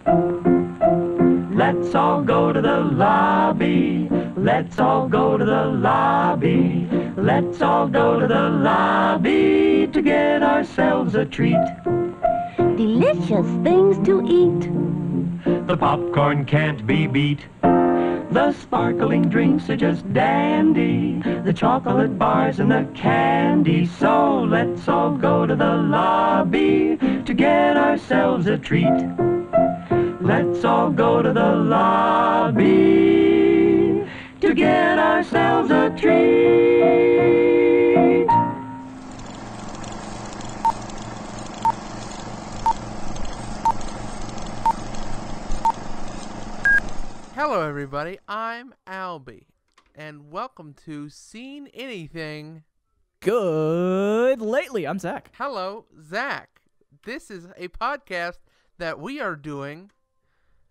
Let's all go to the lobby. Let's all go to the lobby. Let's all go to the lobby to get ourselves a treat. Delicious things to eat. The popcorn can't be beat. The sparkling drinks are just dandy. The chocolate bars and the candy. So let's all go to the lobby to get ourselves a treat. Let's all go to the lobby to get ourselves a treat. Hello everybody, I'm Alby, and welcome to Seen Anything Good lately. I'm Zach. Hello, Zach. This is a podcast that we are doing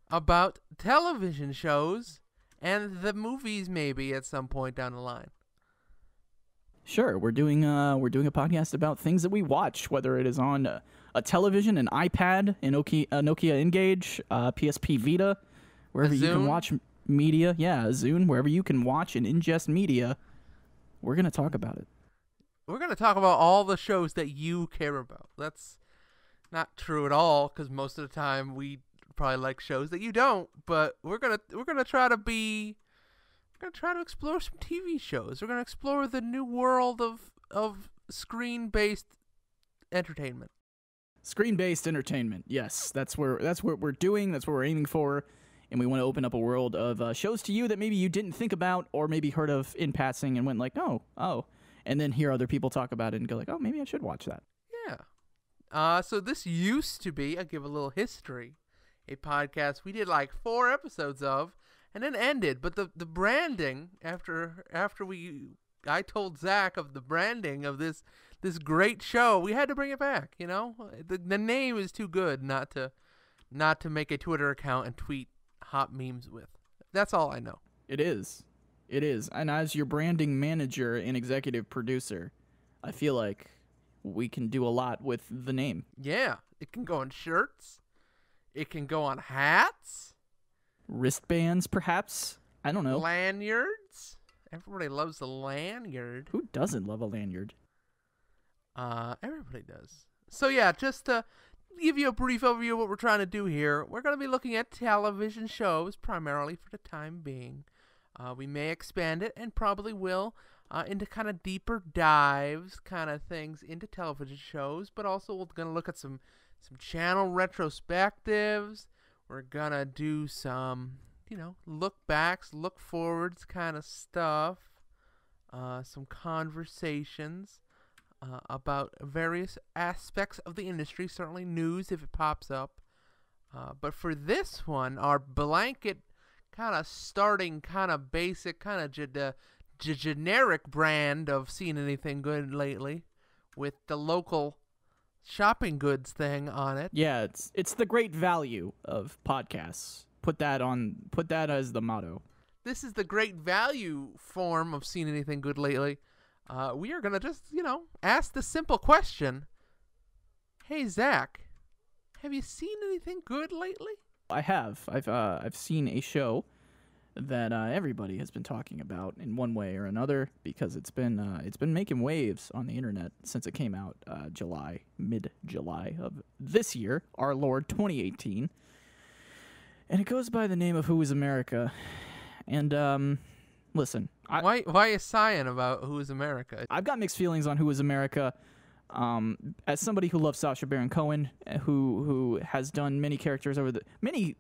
about television shows and the movies maybe at some point down the line. Sure, we're doing a podcast about things that we watch, whether it is on a television, an iPad, a Nokia Engage, PSP Vita, wherever you can watch media. Yeah, a Zune, wherever you can watch and ingest media. We're gonna talk about it. We're going to talk about all the shows that you care about. That's not true at all, because most of the time we probably like shows that you don't. But we're gonna try to explore some TV shows. We're gonna explore the new world of screen-based entertainment. Screen-based entertainment. Yes, that's what we're doing. That's what we're aiming for. And we want to open up a world of shows to you that maybe you didn't think about or maybe heard of in passing and went like, oh. And then hear other people talk about it and go like, oh, maybe I should watch that. Yeah. So this used to be, I'll give a little history, a podcast we did like 4 episodes of and then ended. But the branding, after I told Zach of the branding of this great show, we had to bring it back, you know? The name is too good not to make a Twitter account and tweet hot memes with. That's all I know. It is. And as your branding manager and executive producer, I feel like we can do a lot with the name. Yeah. It can go on shirts. It can go on hats. Wristbands, perhaps? I don't know. Lanyards. Everybody loves the lanyard. Who doesn't love a lanyard? Everybody does. So yeah, just to give you a brief overview of what we're trying to do here, we're going to be looking at television shows primarily for the time being. We may expand it, and probably will, into kind of deeper dives kind of things into television shows, but also we're going to look at some channel retrospectives. We're going to do some, look backs, look forwards kind of stuff, some conversations about various aspects of the industry, certainly news if it pops up. But for this one, our blanket kind of starting, kind of basic, kind of generic brand of Seen Anything Good lately, with the local shopping goods thing on it. Yeah, it's the great value of podcasts. Put that as the motto. This is the great value form of Seen Anything Good lately. We are gonna just ask the simple question: hey Zach, have you seen anything good lately? I have. I've seen a show that everybody has been talking about in one way or another because it's been making waves on the internet since it came out mid-July of this year, our Lord 2018, and it goes by the name of Who Is America. And listen, why are you sighing about Who Is America? I've got mixed feelings on Who Is America. As somebody who loves Sacha Baron Cohen, who has done many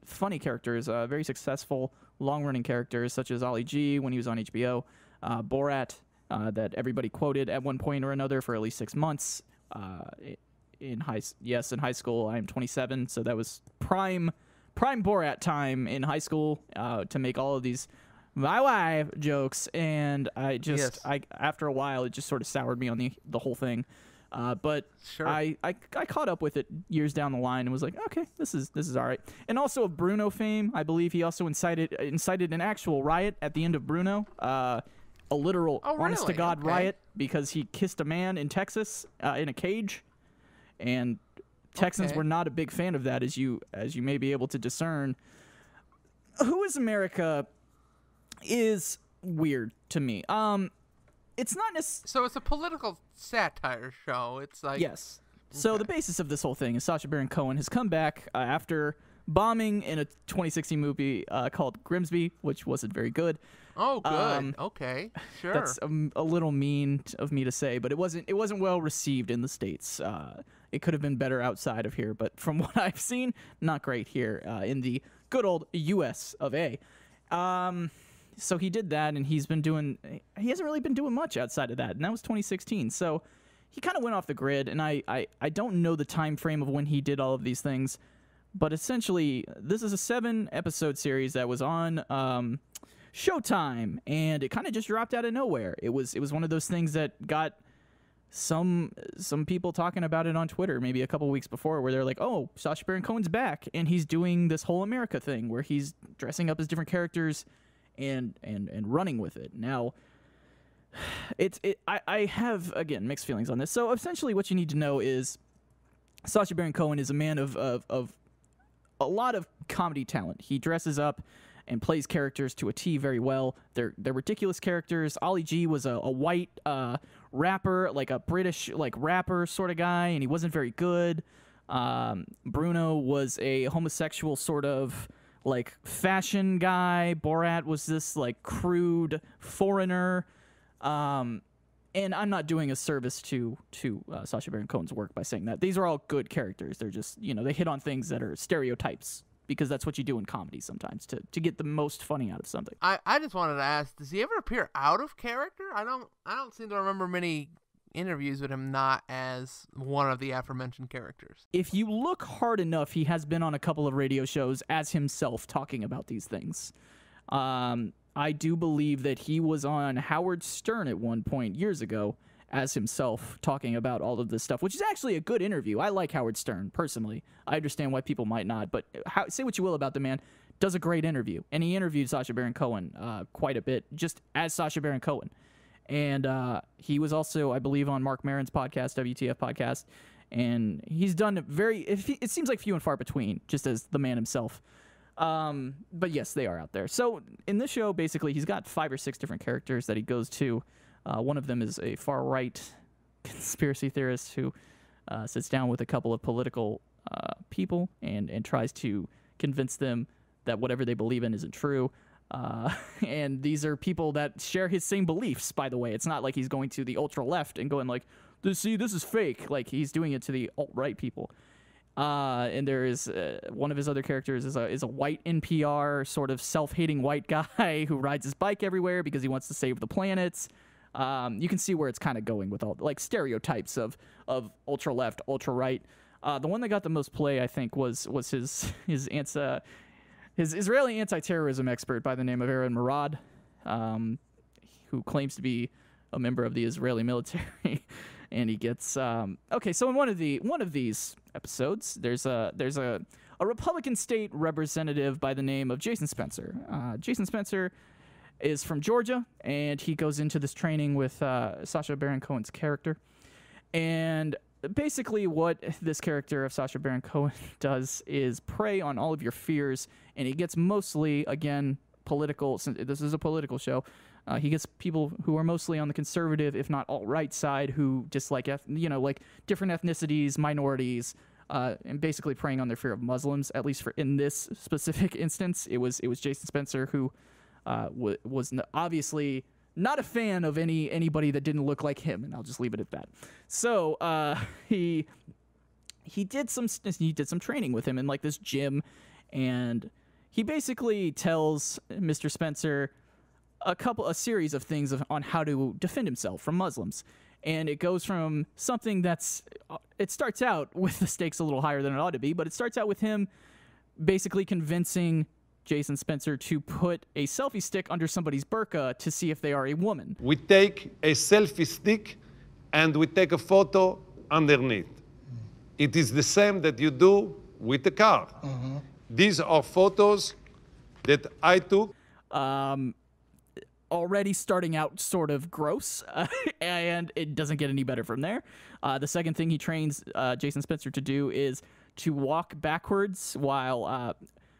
funny characters, very successful long-running characters such as Ali G when he was on HBO, Borat, that everybody quoted at one point or another for at least 6 months. In high school. I am 27, so that was prime Borat time in high school to make all of these my wife jokes, and after a while it just sort of soured me on the whole thing. But sure. I caught up with it years down the line and was like, okay, this is all right. And also of Bruno fame, I believe he also incited an actual riot at the end of Bruno, a literal honest to God riot because he kissed a man in Texas in a cage, and Texans Okay. were not a big fan of that, as you may be able to discern. Who is America is weird to me. It's not necessarily... So it's a political satire show. It's like... Yes. So the basis of this whole thing is Sacha Baron Cohen has come back after bombing in a 2016 movie called Grimsby, which wasn't very good. Oh, good. Okay, sure. That's a little mean of me to say, but it wasn't well received in the States. It could have been better outside of here, but from what I've seen, not great here in the good old U.S. of A. So he did that, and he hasn't really been doing much outside of that, and that was 2016. So he kind of went off the grid, and I don't know the time frame of when he did all of these things, but essentially this is a 7-episode series that was on Showtime, and it kind of just dropped out of nowhere. It was one of those things that got some people talking about it on Twitter maybe a couple weeks before, where they're like, "Oh, Sacha Baron Cohen's back, and he's doing this whole America thing where he's dressing up as different characters and running with it." Now, I have, again, mixed feelings on this. So essentially, what you need to know is Sacha Baron Cohen is a man of a lot of comedy talent. He dresses up and plays characters to a T very well. They're ridiculous characters. Ali G was a white rapper, like a British rapper sort of guy, and he wasn't very good. Bruno was a homosexual sort of fashion guy. Borat was this crude foreigner. And I'm not doing a service to Sacha Baron Cohen's work by saying that. These are all good characters. They're just, they hit on things that are stereotypes, because that's what you do in comedy sometimes to get the most funny out of something. I just wanted to ask, does he ever appear out of character? I don't seem to remember many interviews with him not as one of the aforementioned characters. If you look hard enough, he has been on a couple of radio shows as himself talking about these things. I do believe that he was on Howard Stern at one point years ago as himself talking about all of this stuff, which is actually a good interview. I like Howard Stern, personally. I understand why people might not, but say what you will about the man, does a great interview. And he interviewed Sacha Baron Cohen quite a bit, just as Sacha Baron Cohen. And he was also, I believe, on Mark Maron's podcast, WTF podcast, and he's done it seems like few and far between, just as the man himself. But yes, they are out there. So in this show, basically, he's got 5 or 6 different characters that he goes to. One of them is a far-right conspiracy theorist who sits down with a couple of political people and tries to convince them that whatever they believe in isn't true. And these are people that share his same beliefs, by the way. It's not like he's going to the ultra-left and going this is fake. He's doing it to the alt-right people. And there is one of his other characters is a white NPR sort of self-hating white guy who rides his bike everywhere because he wants to save the planet. You can see where it's kind of going with all stereotypes of ultra left, ultra right. The one that got the most play, I think, was his Israeli anti-terrorism expert by the name of Aaron Murad, who claims to be a member of the Israeli military. And he gets okay. So in one of these episodes, there's a Republican state representative by the name of Jason Spencer. Jason Spencer is from Georgia, and he goes into this training with Sacha Baron Cohen's character. And basically, what this character of Sacha Baron Cohen does is prey on all of your fears, and he gets mostly, again, political. Since this is a political show. He gets people who are mostly on the conservative, if not alt-right side, who dislike, different ethnicities, minorities, and basically preying on their fear of Muslims. At least in this specific instance, it was Jason Spencer who was obviously not a fan of anybody that didn't look like him, and I'll just leave it at that. So he did some training with him in this gym, and he basically tells Mr. Spencer a series of things on how to defend himself from Muslims. And it goes from something it starts out with the stakes a little higher than it ought to be, but it starts out with him basically convincing Jason Spencer to put a selfie stick under somebody's burqa to see if they are a woman. We take a selfie stick and we take a photo underneath. It is the same that you do with the car. These are photos that I took. already starting out sort of gross, and it doesn't get any better from there. The second thing he trains Jason Spencer to do is to walk backwards while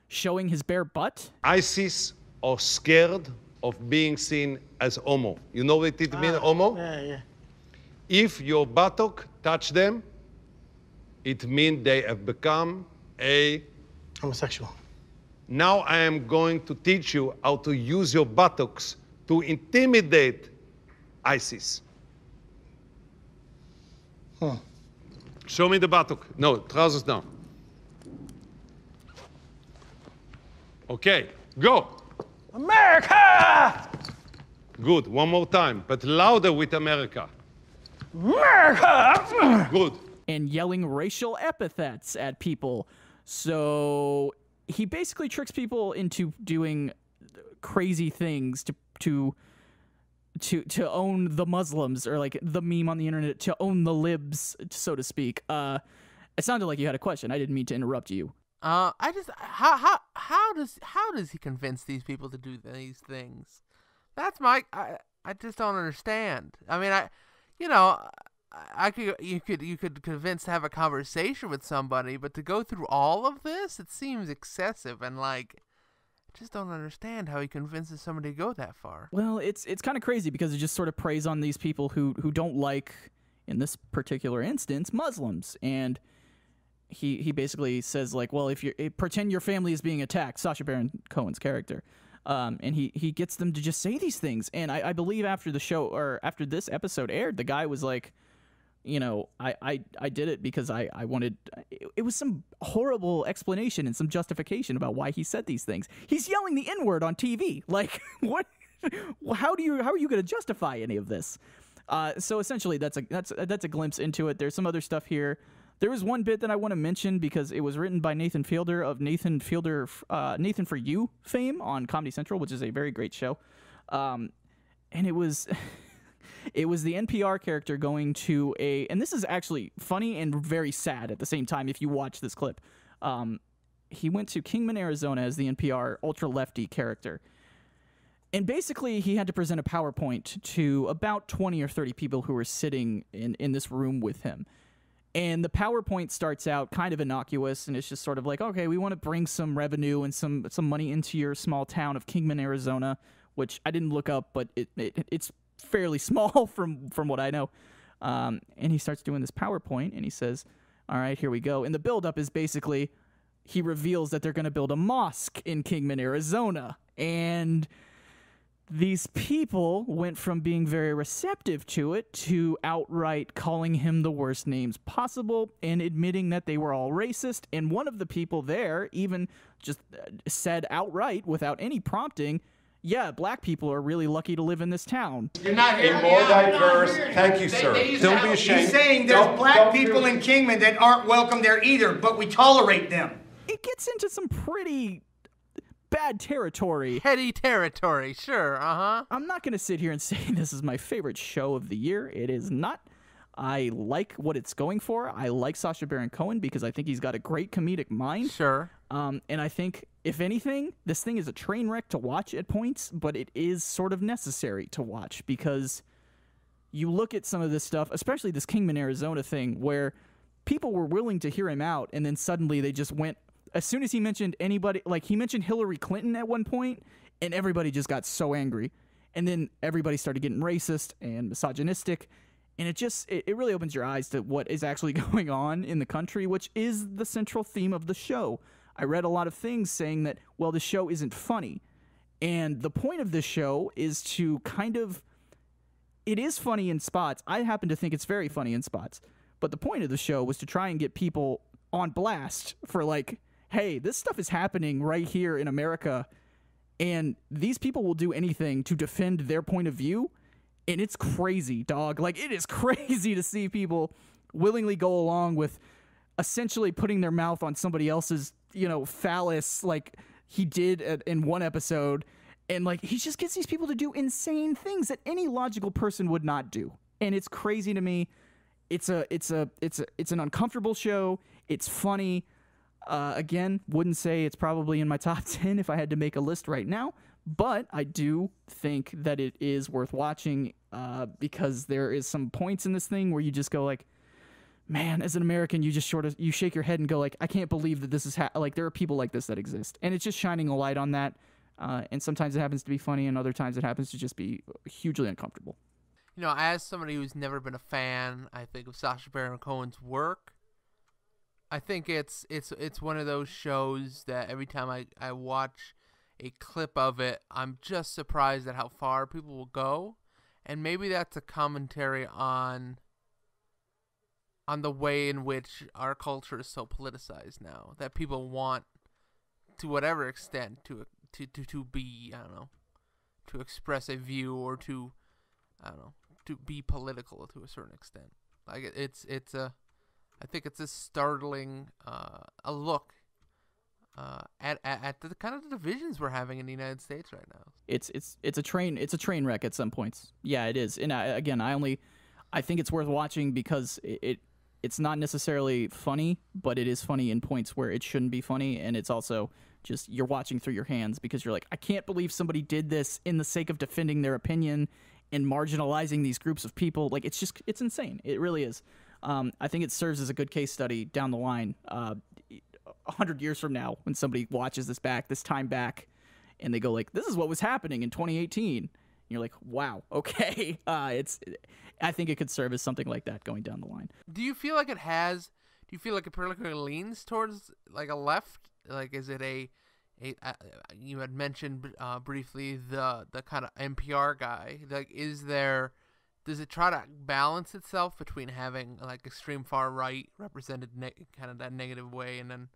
showing his bare butt. ISIS are scared of being seen as homo. You know what it means, homo? Yeah. If your buttock touch them, it means they have become a... Homosexual. Now I am going to teach you how to use your buttocks to intimidate ISIS. Show me the buttock. No, trousers down. Okay, go. America! Good, one more time, but louder with America. America! Good. And yelling racial epithets at people. So he basically tricks people into doing crazy things to own the Muslims, or like the meme on the internet, to own the libs, so to speak. It sounded like you had a question. I didn't mean to interrupt you. How does he convince these people to do these things? That's I just don't understand. I mean, you could convince to have a conversation with somebody, but to go through all of this, it seems excessive, and I just don't understand how he convinces somebody to go that far. Well, it's kind of crazy because it just sort of preys on these people who don't like, in this particular instance, Muslims. And he basically says, like, well, if you pretend your family is being attacked, Sacha Baron Cohen's character, and he gets them to just say these things. And I believe after the show, or after this episode aired, the guy was like, I did it because I wanted... It was some horrible explanation and some justification about why he said these things. He's yelling the N-word on TV. Like, what? How are you going to justify any of this? So essentially, that's a glimpse into it. There's some other stuff here. There was one bit that I want to mention because it was written by Nathan Fielder of Nathan For You fame on Comedy Central, which is a very great show. And it was... It was the NPR character going to and this is actually funny and very sad at the same time if you watch this clip. He went to Kingman, Arizona as the NPR ultra-lefty character. And basically he had to present a PowerPoint to about 20 or 30 people who were sitting in this room with him. And the PowerPoint starts out kind of innocuous, and it's just sort of like, okay, we want to bring some revenue and some money into your small town of Kingman, Arizona, which I didn't look up, but it's fairly small from what I know. And he starts doing this PowerPoint, and he says, all right, here we go. And the buildup is basically, he reveals that they're going to build a mosque in Kingman, Arizona. And these people went from being very receptive to it to outright calling him the worst names possible and admitting that they were all racist. And one of the people there even just said outright, without any prompting, yeah, black people are really lucky to live in this town. You're not a more diverse. Thank you, sir. Don't be ashamed. He's saying there's black people in Kingman that aren't welcome there either, but we tolerate them. It gets into some pretty bad territory. Heady territory, sure, I'm not going to sit here and say this is my favorite show of the year. It is not. I like what it's going for. I like Sacha Baron Cohen because I think he's got a great comedic mind. Sure. And I think, if anything, this thing is a train wreck to watch at points, but it is sort of necessary to watch because you look at some of this stuff, especially this Kingman, Arizona thing, where people were willing to hear him out, and then suddenly they just went, as soon as he mentioned anybody, like he mentioned Hillary Clinton at one point, and everybody just got so angry. And then everybody started getting racist and misogynistic. And it really opens your eyes to what is actually going on in the country, which is the central theme of the show. I read a lot of things saying that, well, the show isn't funny. And the point of this show is to kind of... It is funny in spots. I happen to think it's very funny in spots. But the point of the show was to try and get people on blast for like, hey, this stuff is happening right here in America, and these people will do anything to defend their point of view. And it's crazy, dog. Like, it is crazy to see people willingly go along with essentially putting their mouth on somebody else's, phallus, like he did in one episode. And, like, he just gets these people to do insane things that any logical person would not do. And it's crazy to me. It's an uncomfortable show. It's funny. Again, wouldn't say it's probably in my top 10 if I had to make a list right now. But I do think that it is worth watching because there is some points in this thing where you just go like, man, as an American, you just you shake your head and go like, I can't believe that this is like there are people like this that exist, and it's just shining a light on that. And sometimes it happens to be funny, and other times it happens to just be hugely uncomfortable. You know, as somebody who's never been a fan, I think of Sacha Baron Cohen's work. I think it's one of those shows that every time I watch a clip of it, I'm just surprised at how far people will go, and maybe that's a commentary on the way in which our culture is so politicized now, that people want, to whatever extent, to be, I don't know, to express a view or to, I don't know, to be political to a certain extent. Like I think it's a startling a look at the kind of divisions we're having in the United States right now. It's a train wreck at some points. Yeah, it is. And I think it's worth watching because it's not necessarily funny, but it is funny in points where it shouldn't be funny, and it's also just you're watching through your hands because you're like, I can't believe somebody did this in the sake of defending their opinion and marginalizing these groups of people. Like, it's insane. It really is. I think it serves as a good case study down the line, 100 years from now, when somebody watches this time back, and they go like, this is what was happening in 2018. And you're like, wow, okay. I think it could serve as something like that going down the line. Do you feel like it particularly leans towards like a left? Like, is it you had mentioned briefly the kind of NPR guy. Like, does it try to balance itself between having like extreme far right represented kind of that negative way, and then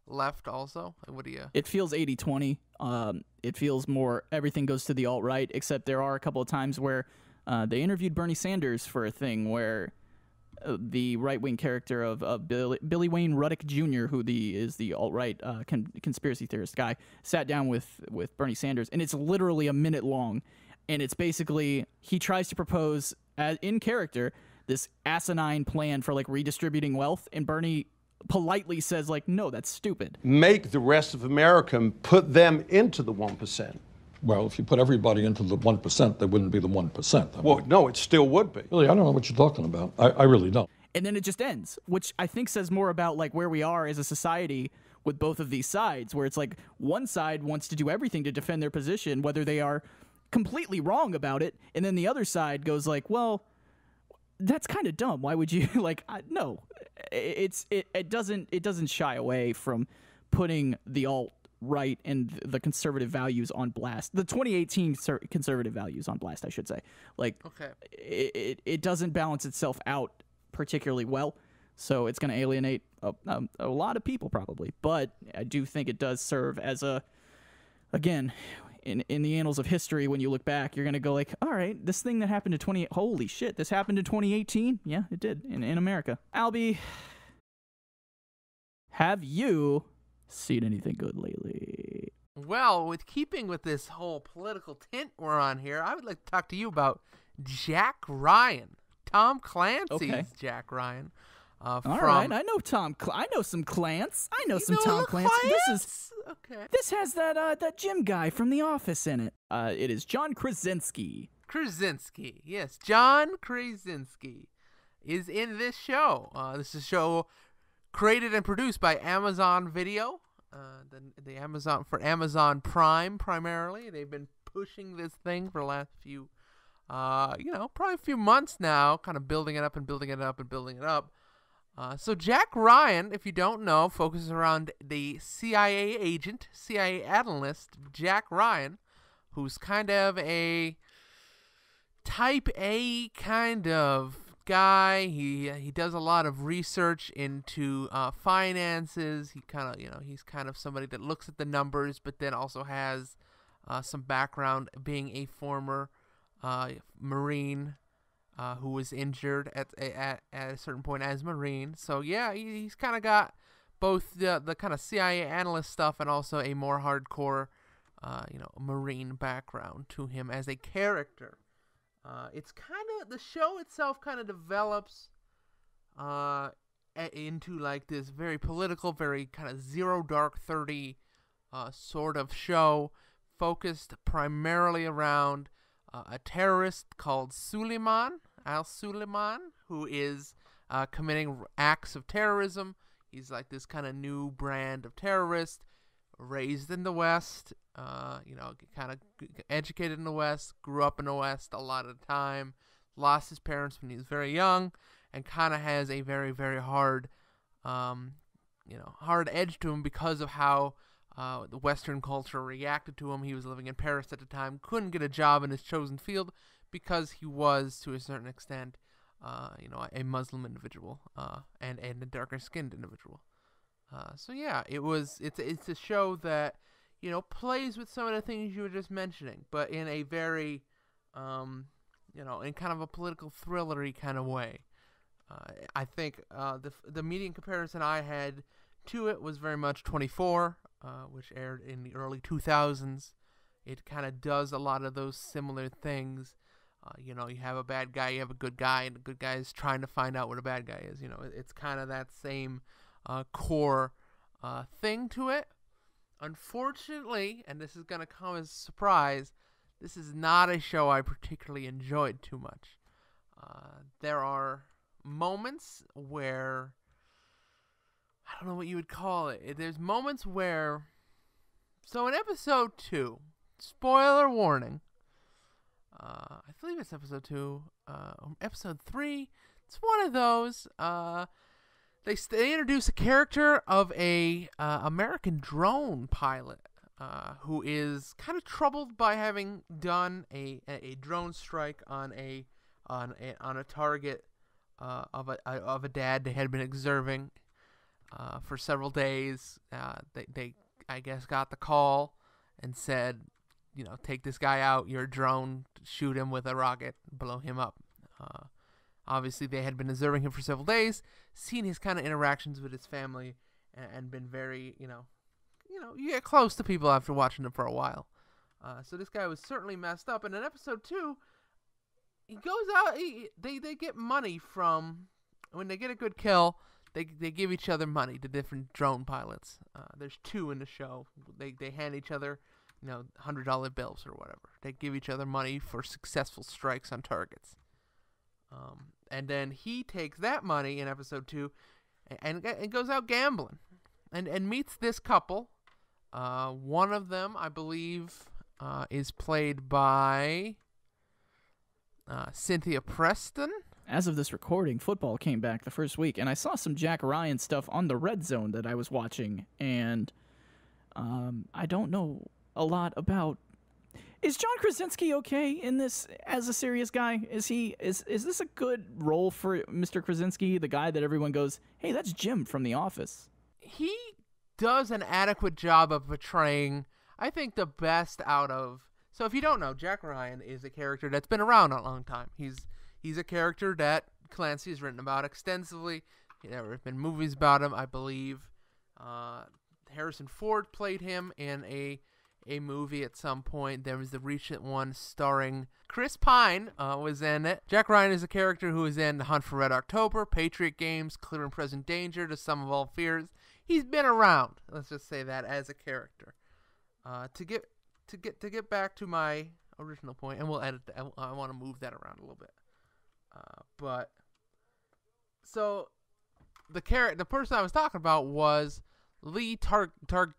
left also? What do you? It feels 80-20. It feels more everything goes to the alt-right, except there are a couple of times where they interviewed Bernie Sanders for a thing where the right-wing character of Billy Wayne Ruddick Jr., who is the alt-right conspiracy theorist guy, sat down with Bernie Sanders, and it's literally a minute long, and it's basically he tries to propose in character this asinine plan for like redistributing wealth, and Bernie politely says like, no, that's stupid. Make the rest of America and put them into the 1%. Well, if you put everybody into the 1%, they wouldn't be the 1%. Well, no, it still would be. Really, I don't know what you're talking about. I really don't. And then it just ends, which I think says more about like where we are as a society with both of these sides, where it's like one side wants to do everything to defend their position, whether they are completely wrong about it, and then the other side goes like, well, that's kind of dumb. Why would you no? It doesn't shy away from putting the alt-right and the conservative values on blast. The 2018 conservative values on blast, I should say. Like, okay. It doesn't balance itself out particularly well, so it's going to alienate a lot of people probably. But I do think it does serve as again, in the annals of history, when you look back, you're going to go like, all right, this thing that happened in holy shit, this happened in 2018? Yeah, it did, in America. Alby, have you seen anything good lately? Well, with keeping with this whole political tint we're on here, I would like to talk to you about Jack Ryan. Tom Clancy's Jack Ryan. All right, I know I know some Clance. I know some Tom Clancy. This has that Jim guy from The Office in it. It is John Krasinski. Krasinski, yes, John Krasinski is in this show. This is a show created and produced by Amazon Video. The Amazon Prime primarily. They've been pushing this thing for the last few, probably a few months now, kind of building it up and building it up and building it up. So Jack Ryan, if you don't know, focuses around the CIA agent, CIA analyst, Jack Ryan, who's kind of a type A kind of guy. He does a lot of research into finances. He's kind of somebody that looks at the numbers, but then also has some background being a former Marine who was injured at a certain point as Marine. So yeah, he's kind of got both the kind of CIA analyst stuff and also a more hardcore, Marine background to him as a character. It's kind of, the show itself kind of develops into like this very political, very kind of Zero Dark 30 sort of show. focused primarily around a terrorist called Suleiman, al-Suleiman, who is committing acts of terrorism. He's like this kind of new brand of terrorist, raised in the West, kind of educated in the West, grew up in the West a lot of the time, lost his parents when he was very young, and kind of has a very, very hard, hard edge to him because of how the Western culture reacted to him. He was living in Paris at the time, couldn't get a job in his chosen field because he was, to a certain extent, a Muslim individual and a darker-skinned individual. So yeah, it's a show that plays with some of the things you were just mentioning, but in a very in kind of a political thrillery kind of way. I think the median comparison I had to it was very much 24, which aired in the early 2000s. It kind of does a lot of those similar things. You have a bad guy, you have a good guy, and the good guy is trying to find out what a bad guy is. It's kind of that same core thing to it. Unfortunately, and this is going to come as a surprise, this is not a show I particularly enjoyed too much. There are moments where, I don't know what you would call it. There's moments where, so in episode 2, spoiler warning, I believe it's episode 2, episode 3, it's one of those, they introduce a character of a American drone pilot who is kind of troubled by having done a drone strike on a target of a dad they had been observing for several days. They I guess got the call and said, take this guy out. Your drone, shoot him with a rocket, blow him up. Obviously, they had been observing him for several days, seen his kind of interactions with his family, and been very, you get close to people after watching them for a while. So this guy was certainly messed up. And in episode 2, he goes out. They get money from, when they get a good kill, they give each other money to different drone pilots. There's 2 in the show. They hand each other, $100 bills or whatever. They give each other money for successful strikes on targets. And then he takes that money in episode 2 and goes out gambling and meets this couple. One of them, I believe, is played by Cynthia Preston. As of this recording, football came back the first week, and I saw some Jack Ryan stuff on the Red Zone that I was watching, and I don't know a lot about. Is John Krasinski okay in this as a serious guy? Is this a good role for Mr. Krasinski, the guy that everyone goes, hey, that's Jim from The Office? He does an adequate job of portraying, I think, the best out of. So if you don't know, Jack Ryan is a character that's been around a long time. He's a character that Clancy has written about extensively. There have been movies about him, I believe. Harrison Ford played him in a movie at some point. There was the recent one starring Chris Pine was in it. Jack Ryan is a character who is in The Hunt for Red October, Patriot Games, Clear and Present Danger, To Sum of All Fears. He's been around, let's just say that, as a character. To get back to my original point, and we'll edit that. I want to move that around a little bit. But so the person I was talking about was Lee Targinski.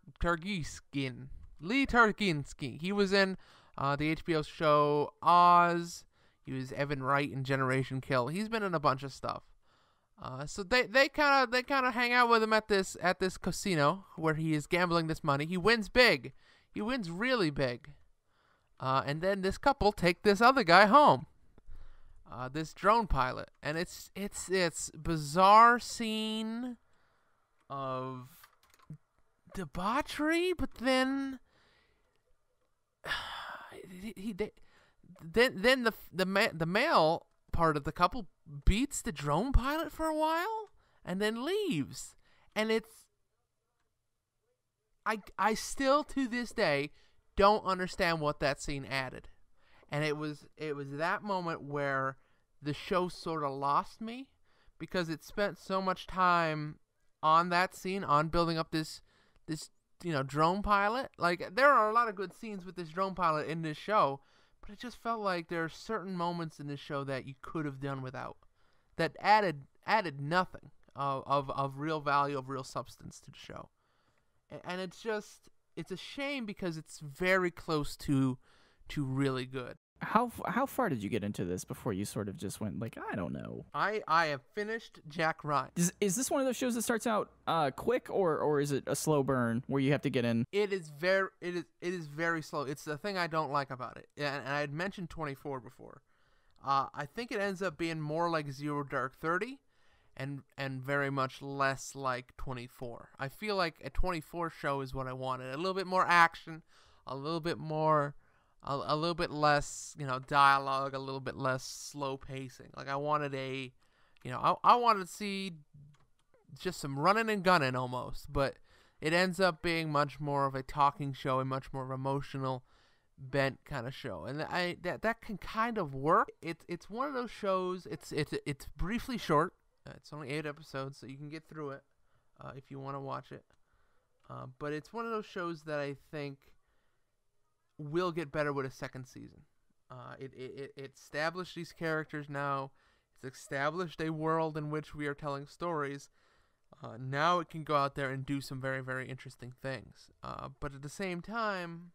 Lee Targinski. He was in the HBO show Oz. He was Evan Wright in Generation Kill. He's been in a bunch of stuff. So they kind of hang out with him at this casino where he is gambling this money. He wins big. He wins really big. And then this couple take this other guy home. This drone pilot, and it's bizarre scene of debauchery, but then the male part of the couple beats the drone pilot for a while and then leaves, and I still to this day don't understand what that scene added. And it was that moment where the show sort of lost me, because it spent so much time on that scene, on building up this drone pilot. Like, there are a lot of good scenes with this drone pilot in this show, but it just felt like there are certain moments in this show that you could have done without, that added nothing of real value, of real substance to the show. And it's a shame because it's very close to really good. How far did you get into this before you sort of just went like, I don't know? I have finished Jack Ryan. Is this one of those shows that starts out quick, or is it a slow burn where you have to get in? It is very slow. It's the thing I don't like about it. And I had mentioned 24 before. I think it ends up being more like Zero Dark 30 and very much less like 24. I feel like a 24 show is what I wanted. A little bit more action, a little bit less, dialogue, a little bit less slow pacing. Like, I wanted I wanted to see just some running and gunning almost, but it ends up being much more of a talking show, a much more emotional bent kind of show, and that can kind of work. It's one of those shows. It's briefly short. It's only 8 episodes, so you can get through it if you want to watch it. But it's one of those shows that I think will get better with a second season. It established these characters now. It's established a world in which we are telling stories. Now it can go out there and do some very, very interesting things. But at the same time,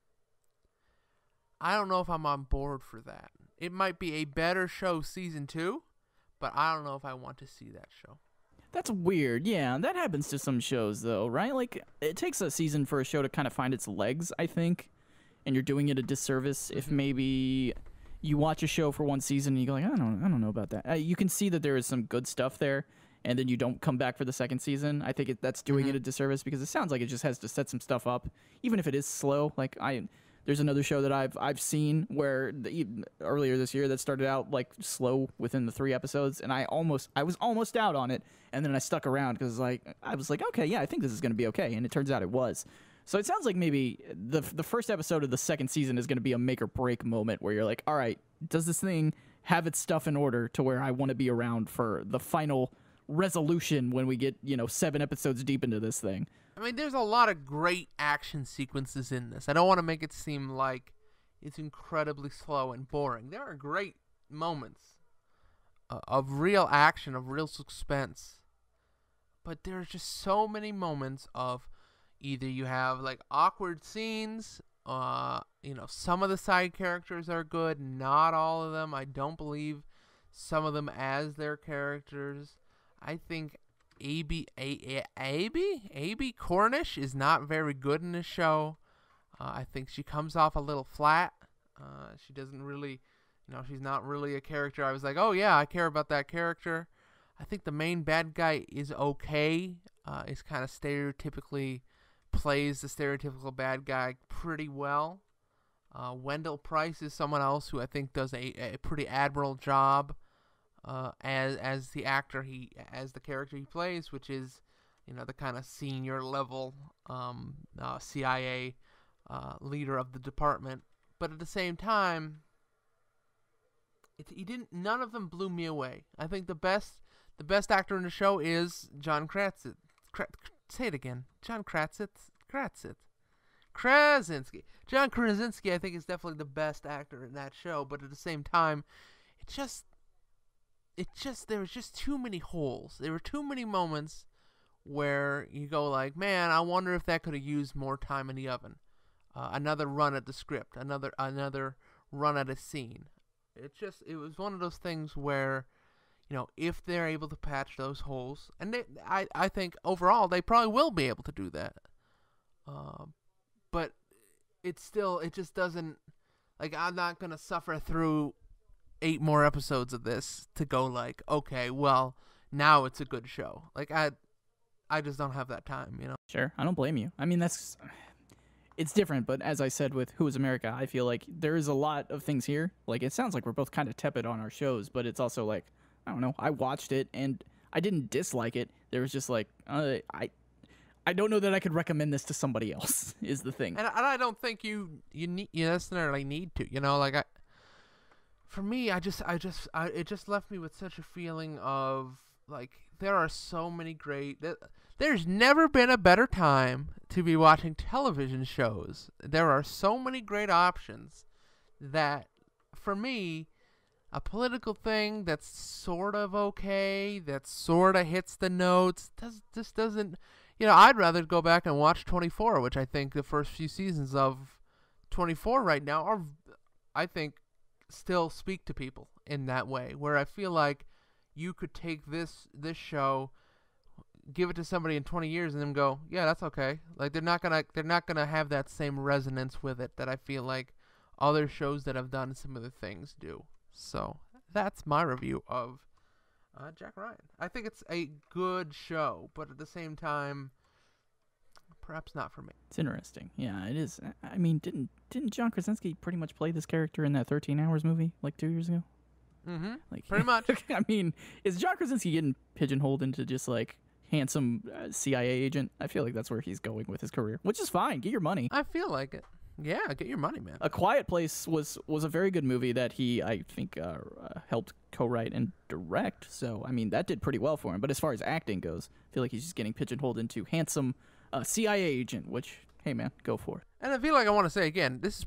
I don't know if I'm on board for that. It might be a better show season 2, but I don't know if I want to see that show. That's weird. Yeah, that happens to some shows, though, right? Like, it takes a season for a show to kind of find its legs, I think, and you're doing it a disservice if maybe you watch a show for one season and you go like, I don't know about that. You can see that there is some good stuff there, and then you don't come back for the second season. I think that's doing it a disservice because it sounds like it just has to set some stuff up, even if it is slow. Like, there's another show that I've seen where earlier this year that started out like slow within the 3 episodes, and I was almost out on it, and then I stuck around because I was like, okay, yeah, I think this is going to be okay, and it turns out it was. So it sounds like maybe the first episode of the second season is going to be a make or break moment where you're like, all right, does this thing have its stuff in order to where I want to be around for the final resolution when we get 7 episodes deep into this thing? I mean, there's a lot of great action sequences in this. I don't want to make it seem like it's incredibly slow and boring. There are great moments of real action, of real suspense. But there's just so many moments of either you have like awkward scenes, some of the side characters are good, not all of them. I don't believe some of them as their characters. I think Alby Cornish is not very good in this show. I think she comes off a little flat. She doesn't really, she's not really a character I was like, oh yeah, I care about that character. I think the main bad guy is okay. Is kind of stereotypically plays the stereotypical bad guy pretty well. Wendell Price is someone else who I think does a pretty admirable job. As the character he plays, which is, the kind of senior level CIA leader of the department. But at the same time, none of them blew me away. I think the best actor in the show is John Krasinski. Say it again, John Krasinski. John Krasinski, I think, is definitely the best actor in that show. But at the same time, there was just too many holes. There were too many moments where you go like, man, I wonder if that could have used more time in the oven. Another run at the script, another run at a scene. It was one of those things where, if they're able to patch those holes, and I think overall they probably will be able to do that. But it just doesn't, like, I'm not going to suffer through 8 more episodes of this to go like, okay, well, now it's a good show. Like, I just don't have that time, Sure, I don't blame you. I mean, it's different, but as I said with Who is America, I feel like there is a lot of things here. Like, it sounds like we're both kind of tepid on our shows, but it's also like, I don't know, I watched it and I didn't dislike it. There was just like, I don't know that I could recommend this to somebody else is the thing. And I don't think you necessarily need to, like, for me, it just left me with such a feeling of, like, there are so many great, There's never been a better time to be watching television shows. There are so many great options that, for me, a political thing that's sort of okay, that sort of hits the notes, just doesn't... I'd rather go back and watch 24, which I think the first few seasons of 24 right now are, I think, still speak to people in that way, where I feel like you could take this show, give it to somebody in 20 years and then go, yeah, that's okay. Like, they're not gonna have that same resonance with it that I feel like other shows that have done some of the things do. So that's my review of Jack Ryan. I think it's a good show, but at the same time, perhaps not for me. It's interesting. Yeah, it is. I mean, didn't John Krasinski pretty much play this character in that 13 Hours movie like 2 years ago? Mm-hmm. Like, pretty much. I mean, is John Krasinski getting pigeonholed into just like handsome CIA agent? I feel like that's where he's going with his career, which is fine. Get your money. I feel like it. Yeah, get your money, man. A Quiet Place was a very good movie that he, I think, helped co-write and direct. So, I mean, that did pretty well for him. But as far as acting goes, I feel like he's just getting pigeonholed into handsome CIA agent, which, hey, man, go for it. And I feel like I want to say again, this is,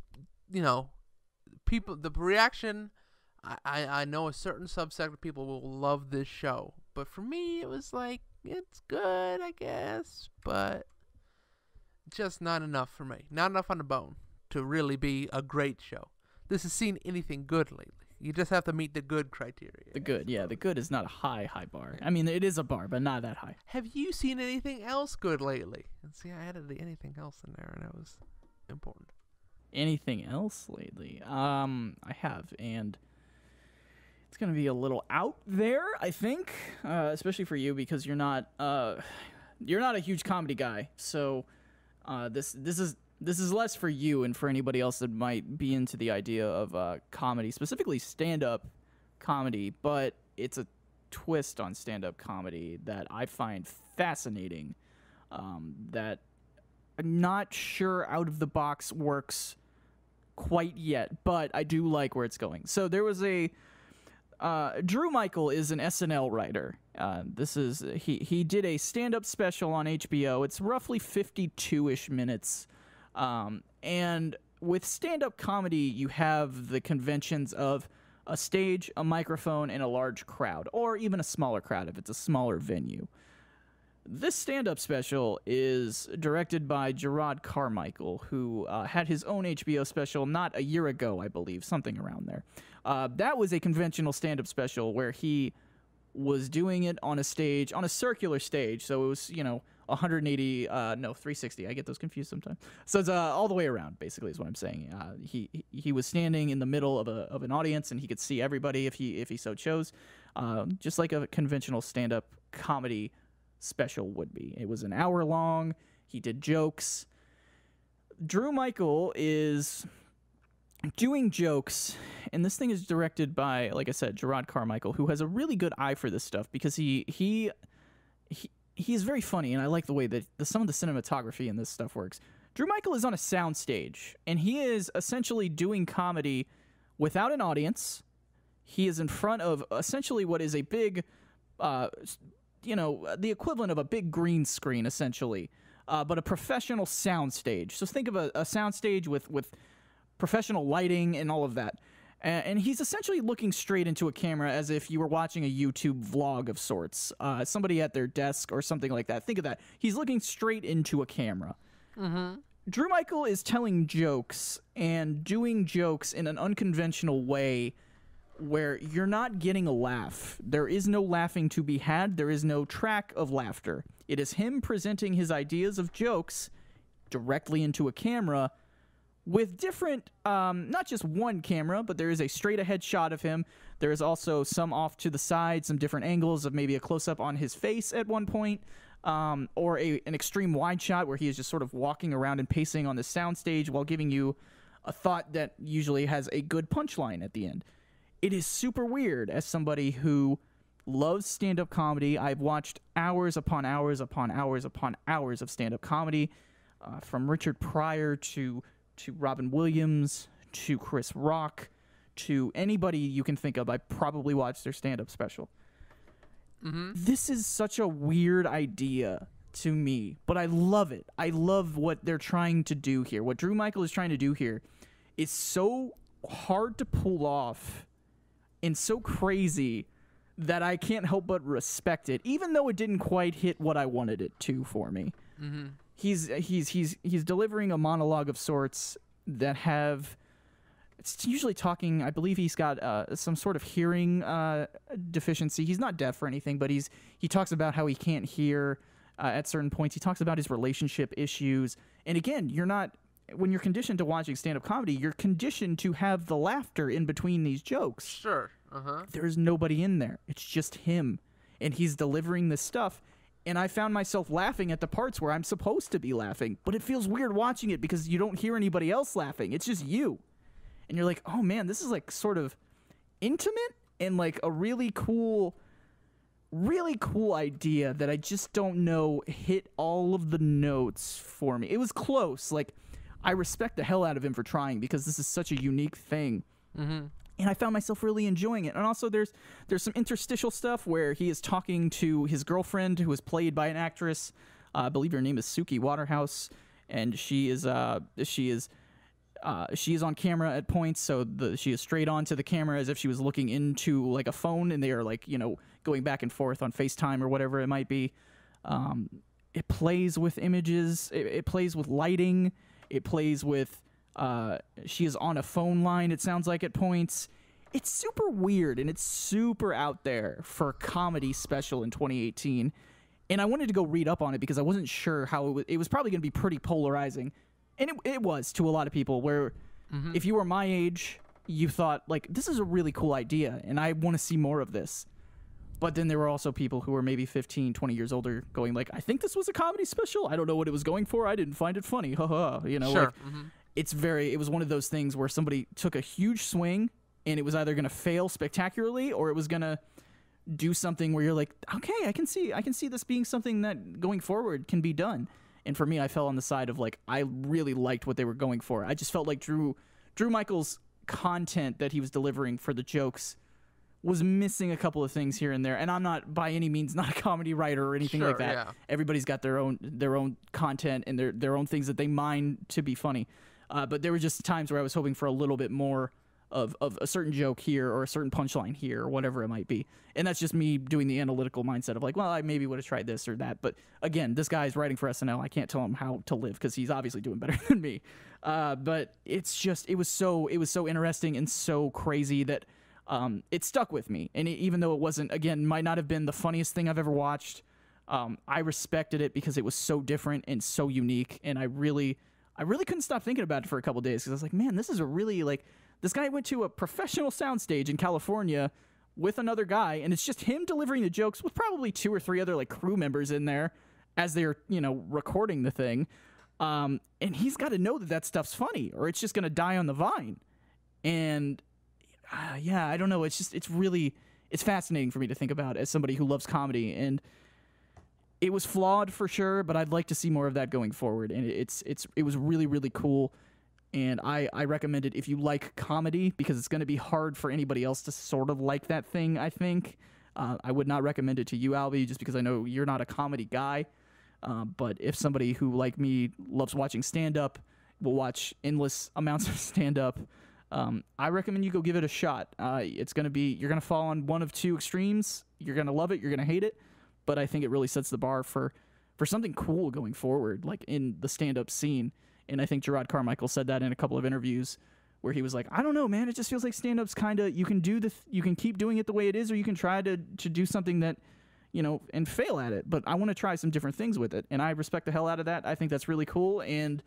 people, the reaction, I know a certain subset of people will love this show. But for me, it was like, it's good, I guess, but just not enough for me. Not enough on the bone to really be a great show. This has seen anything good lately. You just have to meet the good criteria. The good, yeah. The good is not a high bar. I mean, it is a bar, but not that high. Have you seen anything else good lately? And see, I added the anything else in there, and that was important. Anything else lately? I have, and it's going to be a little out there, I think, especially for you because you're not a huge comedy guy. So this is less for you and for anybody else that might be into the idea of comedy, specifically stand-up comedy, but it's a twist on stand-up comedy that I find fascinating, that I'm not sure out of the box works quite yet, but I do like where it's going. So there was Drew Michael is an SNL writer. He did a stand-up special on HBO. It's roughly 52-ish minutes. And with stand-up comedy, you have the conventions of a stage, a microphone, and a large crowd, or even a smaller crowd if it's a smaller venue. This stand-up special is directed by Gerard Carmichael, who had his own HBO special not a year ago, I believe, something around there. That was a conventional stand-up special where he was doing it on a stage, on a circular stage, so it was, 360. I get those confused sometimes. So it's all the way around, basically, is what I'm saying. He was standing in the middle of an audience, and he could see everybody if he so chose, just like a conventional stand-up comedy special would be. It was an hour long. He did jokes. Drew Michael is doing jokes, and this thing is directed by, like I said, Gerard Carmichael, who has a really good eye for this stuff because he is very funny, and I like the way that some of the cinematography in this stuff works. Drew Michael is on a soundstage, and he is essentially doing comedy without an audience. He is in front of essentially what is a big, the equivalent of a big green screen, essentially, but a professional soundstage. So think of a soundstage with professional lighting and all of that. And he's essentially looking straight into a camera as if you were watching a YouTube vlog of sorts. Somebody at their desk or something like that. Think of that. He's looking straight into a camera. Mm-hmm. Drew Michael is telling jokes and doing jokes in an unconventional way where you're not getting a laugh. There is no laughing to be had. There is no track of laughter. It is him presenting his ideas of jokes directly into a camera with different, not just one camera, but there is a straight ahead shot of him. There is also some off to the side, some different angles of maybe a close-up on his face at one point, or an extreme wide shot where he is just sort of walking around and pacing on the soundstage while giving you a thought that usually has a good punchline at the end. It is super weird as somebody who loves stand-up comedy. I've watched hours upon hours upon hours upon hours of stand-up comedy, from Richard Pryor to Robin Williams, to Chris Rock, to anybody you can think of. I probably watched their stand-up special. Mm-hmm. This is such a weird idea to me, but I love it. I love what they're trying to do here. What Drew Michael is trying to do here is so hard to pull off and so crazy that I can't help but respect it, even though it didn't quite hit what I wanted it to for me. Mm-hmm. He's delivering a monologue of sorts that have. It's usually talking. I believe he's got some sort of hearing deficiency. He's not deaf or anything, but he talks about how he can't hear at certain points. He talks about his relationship issues, and again, when you're conditioned to watching stand-up comedy, you're conditioned to have the laughter in between these jokes. Sure. Uh-huh. There's nobody in there. It's just him. And he's delivering this stuff. And I found myself laughing at the parts where I'm supposed to be laughing. But it feels weird watching it because you don't hear anybody else laughing. It's just you. And you're like, oh man, this is like sort of intimate and like a really cool idea that I just don't know hit all of the notes for me. It was close. Like, I respect the hell out of him for trying because this is such a unique thing. Mm-hmm. And I found myself really enjoying it. And also there's some interstitial stuff where he is talking to his girlfriend, who is played by an actress. I believe her name is Suki Waterhouse, and she is on camera at points, so she is straight on to the camera as if she was looking into like a phone, and they are like, going back and forth on FaceTime or whatever it might be. It plays with images. It plays with lighting. It plays with. She is on a phone line, it sounds like, at points. It's super weird, and it's super out there for a comedy special in 2018. And I wanted to go read up on it because I wasn't sure how it was probably going to be pretty polarizing. And it was to a lot of people, where if you were my age, you thought, like, this is a really cool idea, and I want to see more of this. But then there were also people who were maybe 15, 20 years older going, like, I think this was a comedy special. I don't know what it was going for. I didn't find it funny. Haha. Sure. Like, it was one of those things where somebody took a huge swing, and it was either going to fail spectacularly or it was going to do something where you're like, okay, I can see this being something that going forward can be done. And for me, I fell on the side of, like, I really liked what they were going for. I just felt like Drew Michael's content that he was delivering for the jokes was missing a couple of things here and there. And I'm not by any means not a comedy writer or anything like that. Yeah. Everybody's got their own content and their own things that they mind to be funny. But there were just times where I was hoping for a little bit more of a certain joke here or a certain punchline here or whatever it might be. And that's just me doing the analytical mindset of like, well, I maybe would have tried this or that. But again, this guy's writing for SNL. I can't tell him how to live because he's obviously doing better than me. But it's just, it was so interesting and so crazy that it stuck with me. And even though it wasn't, again, might not have been the funniest thing I've ever watched, I respected it because it was so different and so unique. And I really couldn't stop thinking about it for a couple days because I was like, man, this is a really, like, this guy went to a professional soundstage in California with another guy, and it's just him delivering the jokes with probably 2 or 3 other, like, crew members in there as they're, recording the thing. And he's got to know that stuff's funny or it's just going to die on the vine. And yeah, I don't know. It's fascinating for me to think about as somebody who loves comedy. And it was flawed for sure, but I'd like to see more of that going forward. And it was really, really cool. And I recommend it if you like comedy, because it's going to be hard for anybody else to sort of like that thing, I think. I would not recommend it to you, Alby, just because I know you're not a comedy guy. But if somebody who, like me, loves watching stand-up, will watch endless amounts of stand-up, I recommend you go give it a shot. You're going to fall on one of 2 extremes. You're going to love it, you're going to hate it. But I think it really sets the bar for something cool going forward, like in the stand-up scene. And I think Gerard Carmichael said that in a couple of interviews where he was like, I don't know, man, it just feels like stand-up's kind of, you can keep doing it the way it is, or you can try to do something that, and fail at it. But I want to try some different things with it. And I respect the hell out of that. I think that's really cool. And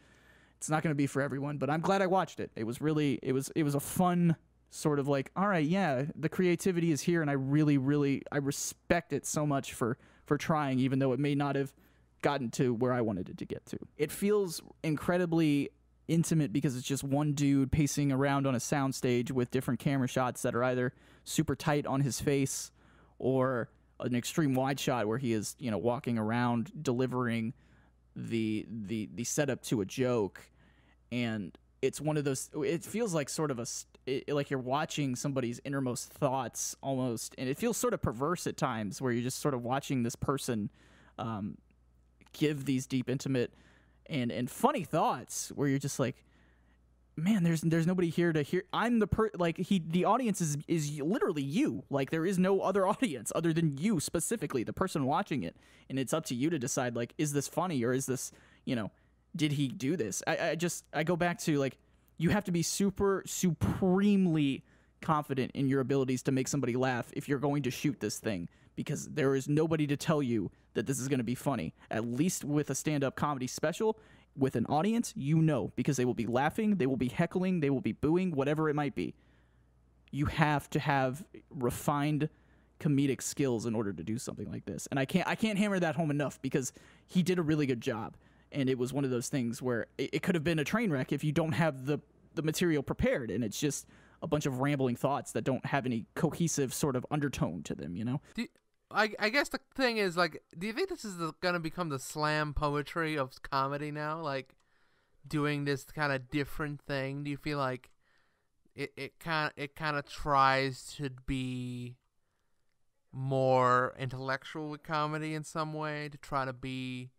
it's not going to be for everyone, but I'm glad I watched it. It was a fun sort of like, all right, yeah, the creativity is here. And I really, really, I respect it so much for trying, even though it may not have gotten to where I wanted it to get to. It feels incredibly intimate because it's just one dude pacing around on a soundstage with different camera shots that are either super tight on his face or an extreme wide shot where he is, walking around delivering the setup to a joke. And it's one of those, it feels like sort of like you're watching somebody's innermost thoughts almost, and it feels sort of perverse at times where you're just sort of watching this person give these deep, intimate, and funny thoughts where you're just like, man, there's nobody here to hear. I'm the audience is literally you. Like, there is no other audience other than you specifically, the person watching it, and it's up to you to decide, like, is this funny, or is this, did he do this? I go back to, like, you have to be supremely confident in your abilities to make somebody laugh if you're going to shoot this thing, because there is nobody to tell you that this is going to be funny. At least with a stand-up comedy special, with an audience, because they will be laughing, they will be heckling, they will be booing, whatever it might be. You have to have refined comedic skills in order to do something like this. And I can't hammer that home enough, because he did a really good job. And it was one of those things where it could have been a train wreck if you don't have the material prepared, and it's just a bunch of rambling thoughts that don't have any cohesive sort of undertone to them, I guess the thing is, like, do you think this is going to become the slam poetry of comedy now? Like, doing this kind of different thing? Do you feel like it kind of tries to be more intellectual with comedy in some way, to try to be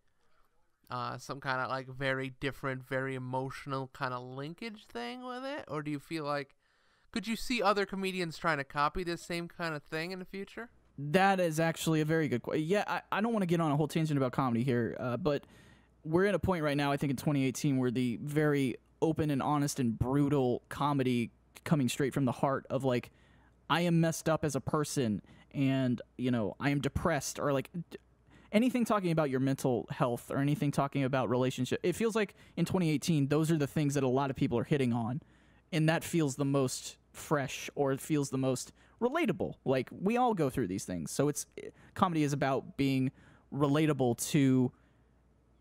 some kind of, like, very different, very emotional kind of linkage thing with it? Or do you feel like, could you see other comedians trying to copy this same kind of thing in the future? That is actually a very good question. Yeah, I don't want to get on a whole tangent about comedy here, but we're at a point right now, I think in 2018, where the very open and honest and brutal comedy coming straight from the heart of, like, I am messed up as a person, and, I am depressed, or, like, anything talking about your mental health, or anything talking about relationship. It feels like in 2018, those are the things that a lot of people are hitting on, and that feels the most fresh, or it feels the most relatable. Like, we all go through these things, so comedy is about being relatable to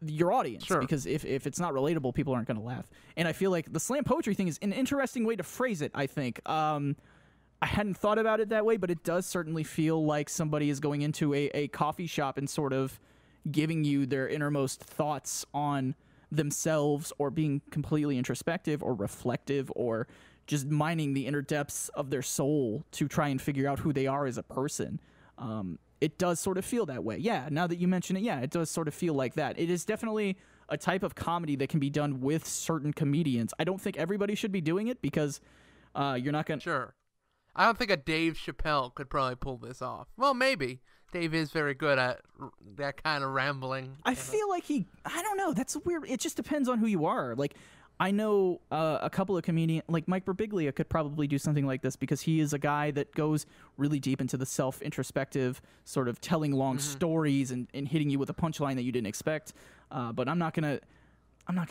your audience. Sure. Because if it's not relatable, people aren't going to laugh. And I feel like the slam poetry thing is an interesting way to phrase it, I think. I hadn't thought about it that way, but it does certainly feel like somebody is going into a coffee shop and sort of giving you their innermost thoughts on themselves, or being completely introspective or reflective, or just mining the inner depths of their soul to try and figure out who they are as a person. It does sort of feel that way. Yeah, now that you mention it, yeah, it does sort of feel like that. It is definitely a type of comedy that can be done with certain comedians. I don't think everybody should be doing it, because you're not going to... Sure. I don't think a Dave Chappelle could probably pull this off. Well, maybe. Dave is very good at that kind of rambling. I feel like I don't know, that's weird. It just depends on who you are. Like, I know a couple of comedians, like Mike Birbiglia could probably do something like this, because he is a guy that goes really deep into the self-introspective, sort of telling long stories and hitting you with a punchline that you didn't expect. But I'm not gonna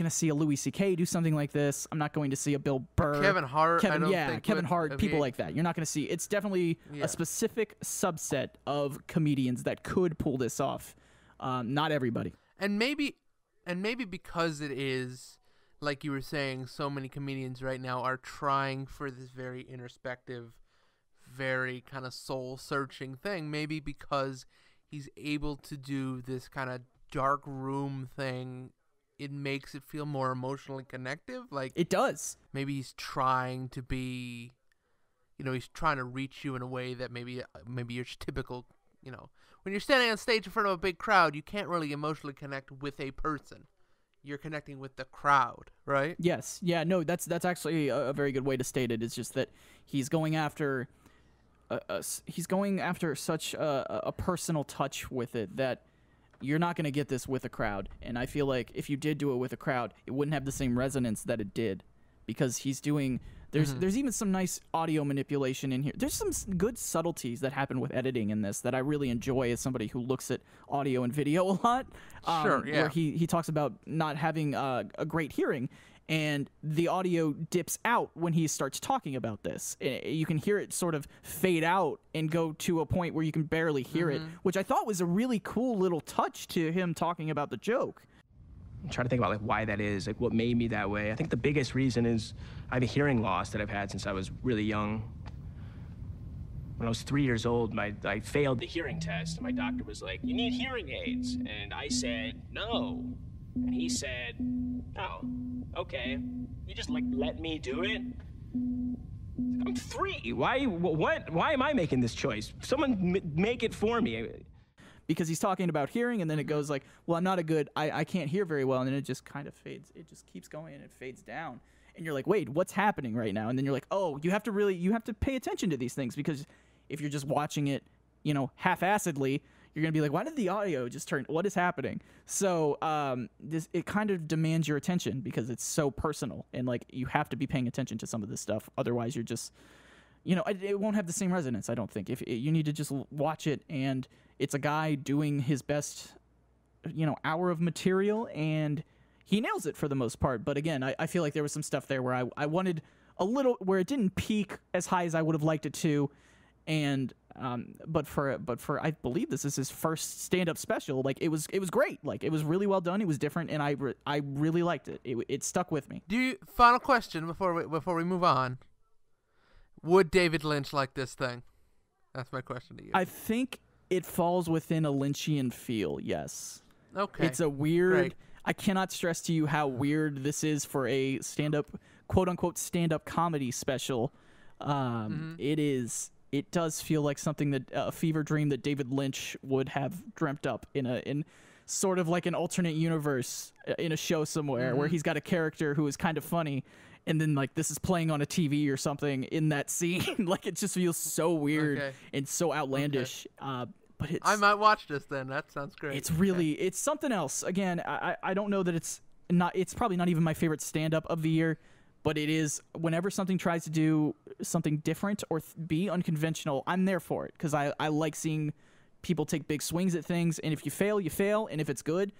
see a Louis C.K. do something like this. I'm not going to see a Bill Burr, Kevin Hart. Kevin Hart, people like that. You're not going to see. It's definitely a specific subset of comedians that could pull this off. Not everybody. And maybe because it is, like you were saying, so many comedians right now are trying for this very introspective, very kind of soul-searching thing. Maybe because he's able to do this kind of dark room thing, it makes it feel more emotionally connective. Like, it does. Maybe he's trying to be, he's trying to reach you in a way that maybe your typical, when you're standing on stage in front of a big crowd, you can't really emotionally connect with a person. You're connecting with the crowd, right? Yes. Yeah, no, that's actually a very good way to state it. It's just that he's going after such a personal touch with it that you're not going to get this with a crowd. And I feel like if you did do it with a crowd, it wouldn't have the same resonance that it did, because he's doing... There's even some nice audio manipulation in here. There's some good subtleties that happen with editing in this that I really enjoy as somebody who looks at audio and video a lot. Sure, yeah. Where he talks about not having a great hearing, and the audio dips out when he starts talking about this. You can hear it sort of fade out and go to a point where you can barely hear it, which I thought was a really cool little touch to him talking about the joke. I'm trying to think about, like, why that is, like, what made me that way. I think the biggest reason is I have a hearing loss that I've had since I was really young. When I was 3 years old, I failed the hearing test, and my doctor was like, "You need hearing aids." And I said, "No." And he said, "Oh, okay. You just, like, let me do it?" I'm 3. Why am I making this choice? Someone make it for me. because he's talking about hearing, and then it goes like, well, I'm not a good, I can't hear very well, and then it just kind of fades. It just keeps going and it fades down, and you're like, wait, what's happening right now? And then you're like, oh, you have to pay attention to these things, because if you're just watching it, half-assedly, you're gonna be like, why did the audio just turn? What is happening? So it kind of demands your attention because it's so personal, and like you have to be paying attention to some of this stuff. Otherwise, you're just, it won't have the same resonance. I don't think. If you need to just watch it, and it's a guy doing his best, hour of material, and he nails it for the most part. But again, I feel like there was some stuff there where I wanted a little, where it didn't peak as high as I would have liked it to, and. But for I believe this is his first stand-up special. Like it was great. Like it was really well done. It was different, and I really liked it. It stuck with me. Final question before we move on. Would David Lynch like this thing? That's my question to you. I think it falls within a Lynchian feel. Yes. Okay. It's a weird. Great. I cannot stress to you how weird this is for a stand-up, quote-unquote stand-up comedy special. It is. It does feel like something that a fever dream that David Lynch would have dreamt up in sort of like an alternate universe in a show somewhere where he's got a character who is kind of funny, and then like this is playing on a TV or something in that scene. Like it just feels so weird and so outlandish. But I might watch this then. That sounds great. It's really it's something else. Again, I don't know that it's probably not even my favorite stand-up of the year. But it is, whenever something tries to do something different or be unconventional, I'm there for it, because I like seeing people take big swings at things, and if you fail, you fail, and if it's good,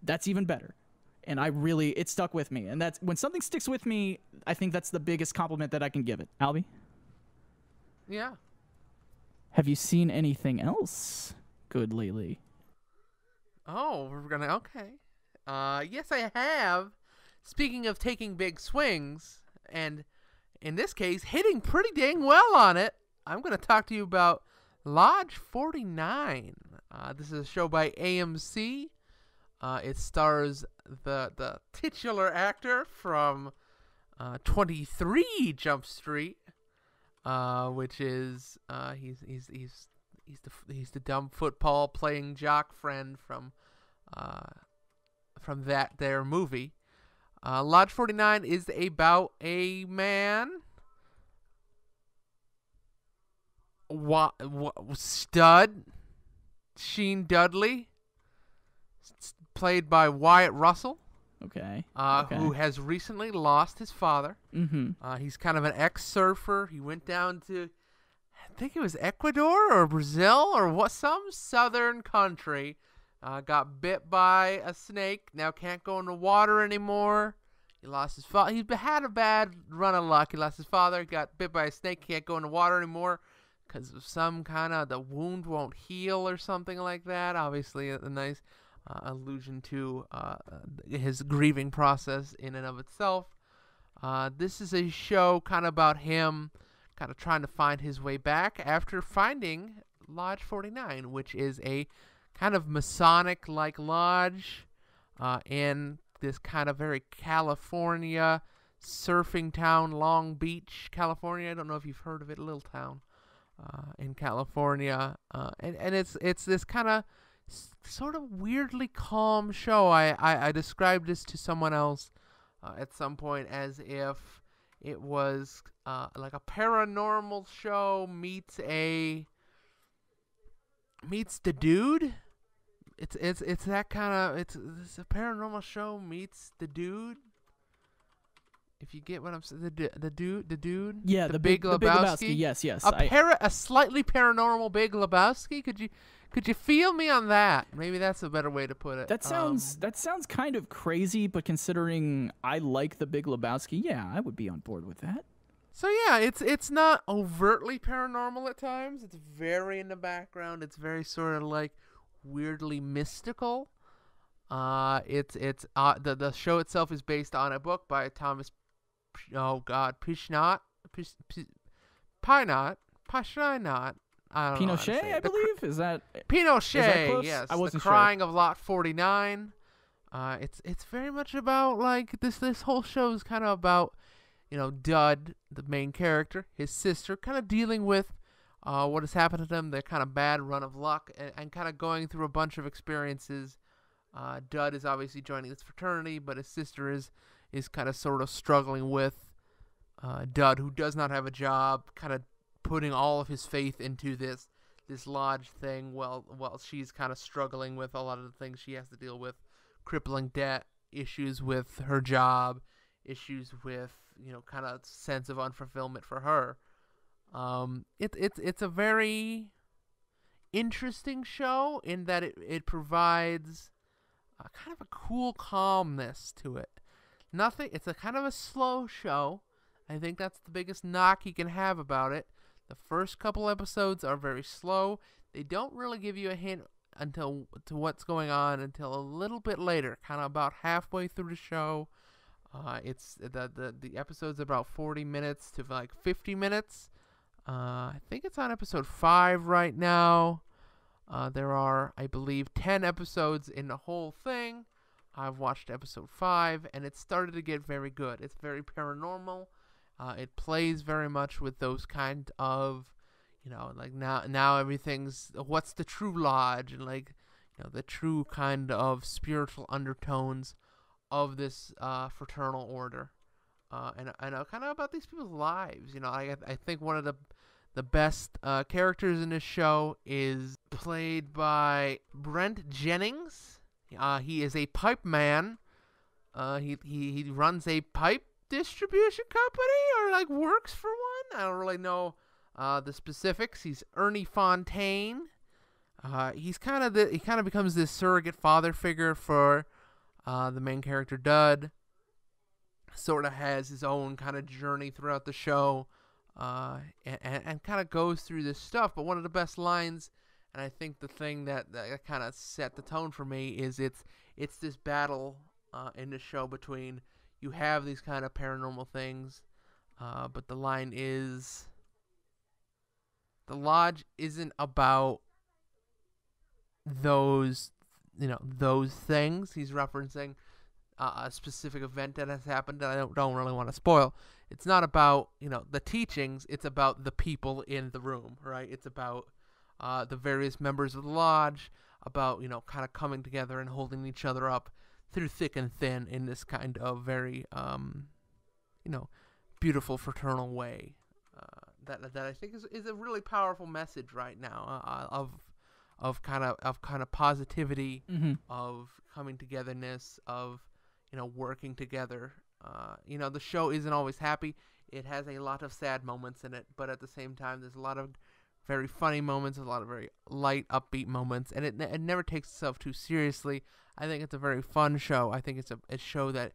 that's even better. And it stuck with me. And that's when something sticks with me, I think that's the biggest compliment that I can give it. Alby? Yeah. Have you seen anything else good lately? Oh, okay. Yes, I have. Speaking of taking big swings, and in this case, hitting pretty dang well on it, I'm going to talk to you about Lodge 49. This is a show by AMC. It stars the titular actor from 23 Jump Street, which is he's the dumb football playing jock friend from that there movie. Lodge 49 is about a man, stud, Sheen Dudley, played by Wyatt Russell. Okay. Who has recently lost his father. He's kind of an ex-surfer. He went down to, I think it was Ecuador or Brazil or some southern country. Got bit by a snake. Now can't go in the water anymore. He lost his father. He had a bad run of luck. He lost his father. Got bit by a snake. Can't go in the water anymore because of some kind of, the wound won't heal or something like that. Obviously, a nice allusion to his grieving process in and of itself. This is a show kind of about him kind of trying to find his way back after finding Lodge 49, which is a kind of Masonic-like lodge in this kind of very California surfing town, Long Beach, California. I don't know if you've heard of it, a little town in California. And it's this kind of sort of weirdly calm show. I described this to someone else at some point as if it was like a paranormal show meets The Dude. It's that kind of it's a paranormal show meets The Dude. If you get what I'm saying, the dude. Yeah, the Big Lebowski. Yes. A slightly paranormal Big Lebowski. Could you feel me on that? Maybe that's a better way to put it. That sounds kind of crazy, but considering I like the Big Lebowski, yeah, I would be on board with that. So yeah, it's not overtly paranormal at times. It's very in the background. It's very sort of like weirdly mystical. The show itself is based on a book by Thomas Pinot. Pinochet, I believe. Is that Pinochet? Yes. I wasn't The Crying of Lot 49. It's very much about like this whole show is kind of about, Dud, the main character, his sister, kind of dealing with what has happened to them, their kind of bad run of luck, and kind of going through a bunch of experiences. Dud is obviously joining this fraternity, but his sister is kind of sort of struggling with Dud, who does not have a job, kind of putting all of his faith into this lodge thing while she's kind of struggling with a lot of the things she has to deal with, crippling debt, issues with her job, issues with, kind of sense of unfulfillment for her. It's a very interesting show in that it provides kind of a cool calmness to it. It's a kind of a slow show. I think that's the biggest knock you can have about it. The first couple episodes are very slow. They don't really give you a hint to what's going on until a little bit later, kind of about halfway through the show. It's the episode's about 40 minutes to like 50 minutes. I think it's on episode 5 right now. There are, I believe, 10 episodes in the whole thing. I've watched episode 5, and it started to get very good. It's very paranormal. It plays very much with those kind of, like now everything's, what's the true lodge, and like, the true kind of spiritual undertones of this fraternal order, and kind of about these people's lives. I think one of the best characters in this show is played by Brent Jennings. He is a pipe man. He runs a pipe distribution company, or like works for one. I don't really know the specifics. He's Ernie Fontaine. He kind of becomes this surrogate father figure for the main character Dud. Sort of has his own kind of journey throughout the show, and kind of goes through this stuff. But one of the best lines, and I think the thing that kind of set the tone for me, is it's this battle in the show between, you have these kind of paranormal things, but the line is, the lodge isn't about those things. He's referencing a specific event that has happened that I don't really want to spoil. It's not about, the teachings. It's about the people in the room, right? It's about the various members of the lodge, about, kind of coming together and holding each other up through thick and thin in this kind of very, beautiful fraternal way. That I think is a really powerful message right now, of kind of positivity, Mm-hmm. of coming togetherness, of working together. The show isn't always happy. It has a lot of sad moments in it, but at the same time, there's a lot of very funny moments, a lot of very light, upbeat moments, and it never takes itself too seriously. I think it's a very fun show. I think it's a show that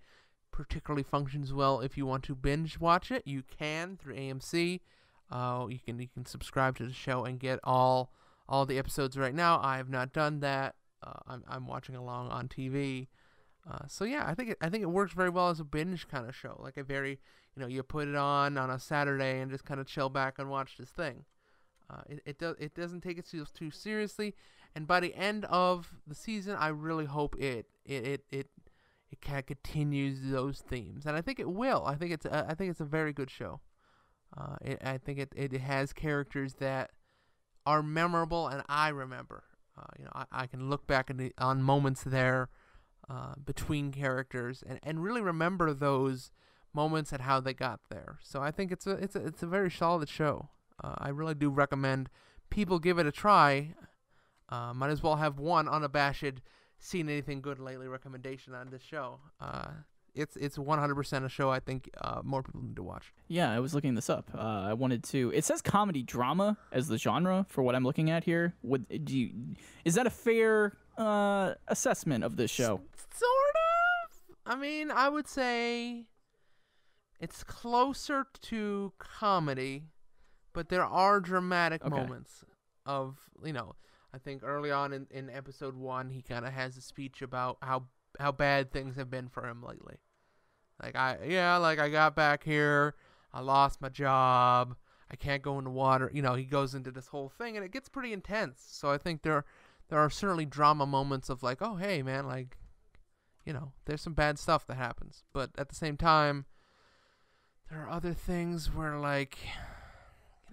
particularly functions well if you want to binge watch it. You can through AMC. You can subscribe to the show and get all the episodes right now. I have not done that. I'm watching along on TV. So yeah, I think it works very well as a binge kind of show, like a very, you put it on a Saturday and just kind of chill back and watch this thing. It doesn't take itself too seriously, and by the end of the season, I really hope it kind of continues those themes, and I think it will. I think it's a very good show. I think it has characters that are memorable, and I remember. I can look back on moments there between characters and really remember those moments and how they got there. So I think it's a very solid show. I really do recommend people give it a try. Might as well have one unabashed seen anything good lately recommendation on this show. It's 100% a show I think more people need to watch. Yeah, I was looking this up. I wanted to. It says comedy drama as the genre for what I'm looking at here. Is that a fair assessment of this show? Sort of. I mean, I would say it's closer to comedy, but there are dramatic moments of, I think early on in episode 1, he kind of has a speech about how bad things have been for him lately. I got back here, I lost my job, I can't go in the water. He goes into this whole thing, and it gets pretty intense. So I think there are certainly drama moments of like, oh, hey, man, there's some bad stuff that happens. But at the same time, there are other things where,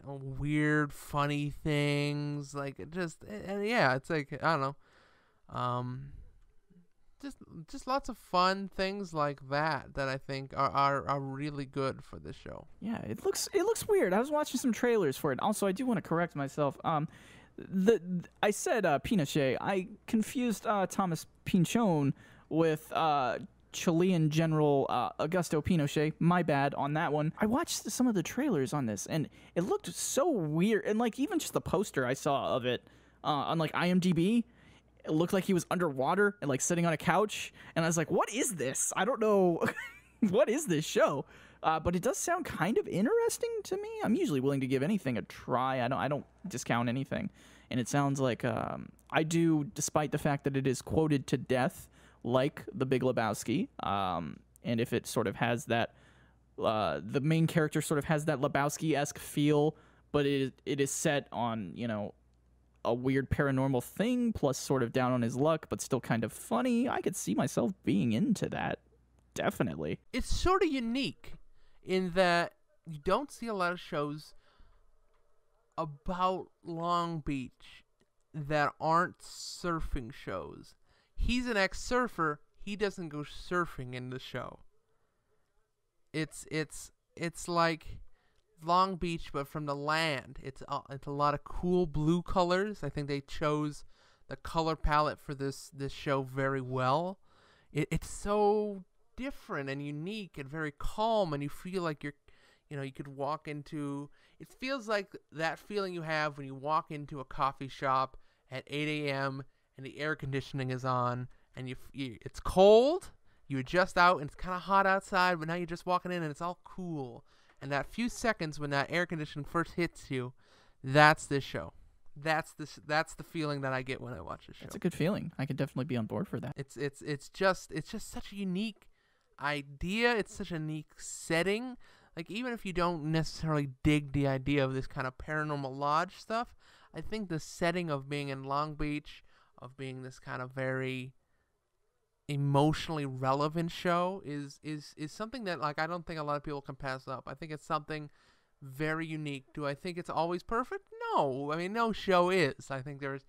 weird, funny things. Like it just, and yeah, it's like I don't know, just lots of fun things like that I think are really good for this show. Yeah, it looks weird. I was watching some trailers for it. Also, I do want to correct myself. I said Pinochet. I confused Thomas Pinchon with Chilean General Augusto Pinochet. My bad on that one. I watched some of the trailers on this, and it looked so weird. And like even just the poster I saw of it on like IMDb, it looked like he was underwater and like sitting on a couch. And I was like, what is this? I don't know. What is this show? But it does sound kind of interesting to me. I'm usually willing to give anything a try. I don't discount anything. And it sounds like I do, despite the fact that it is quoted to death, like The Big Lebowski. And if it sort of has that, the main character sort of has that Lebowski-esque feel, but it is set on, you know, a weird paranormal thing, plus sort of down on his luck, but still kind of funny. I could see myself being into that. Definitely. It's sort of unique in that you don't see a lot of shows about Long Beach that aren't surfing shows. He's an ex-surfer. He doesn't go surfing in the show. It's like Long Beach, but from the land. It's a lot of cool blue colors. I think they chose the color palette for this show very well. It's so different and unique and very calm, and you feel like you could walk into. It feels like that feeling you have when you walk into a coffee shop at 8 a.m. and the air conditioning is on, and it's cold. You adjust out, and it's kind of hot outside, but now you're just walking in, and it's all cool. And that few seconds when that air conditioning first hits you, that's this show. That's the feeling that I get when I watch this show. It's a good feeling. I could definitely be on board for that. It's just such a unique idea. It's such a unique setting. Like even if you don't necessarily dig the idea of this kind of paranormal lodge stuff, I think the setting of being in Long Beach, of being this kind of very emotionally relevant show is something that like I don't think a lot of people can pass up. I think it's something very unique. Do I think it's always perfect? No. I mean, no show is. I think there's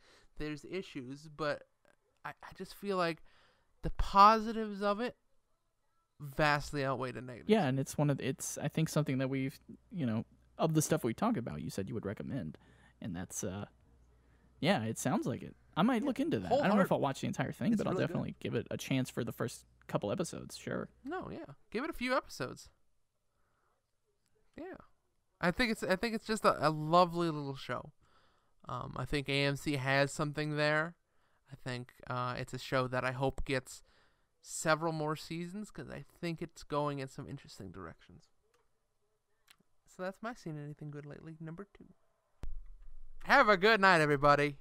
issues, but I just feel like the positives of it vastly outweigh the negatives. Yeah, and it's I think something that we've, of the stuff we talk about, you said you would recommend, and that's yeah, it sounds like it. I might look into that. I don't know if I'll watch the entire thing, but I'll really definitely give it a chance for the first couple episodes. Sure. No, yeah, give it a few episodes. Yeah, I think it's just a lovely little show. I think AMC has something there. I think it's a show that I hope gets several more seasons because I think it's going in some interesting directions. So that's my Seen Anything Good Lately, number 2. Have a good night, everybody.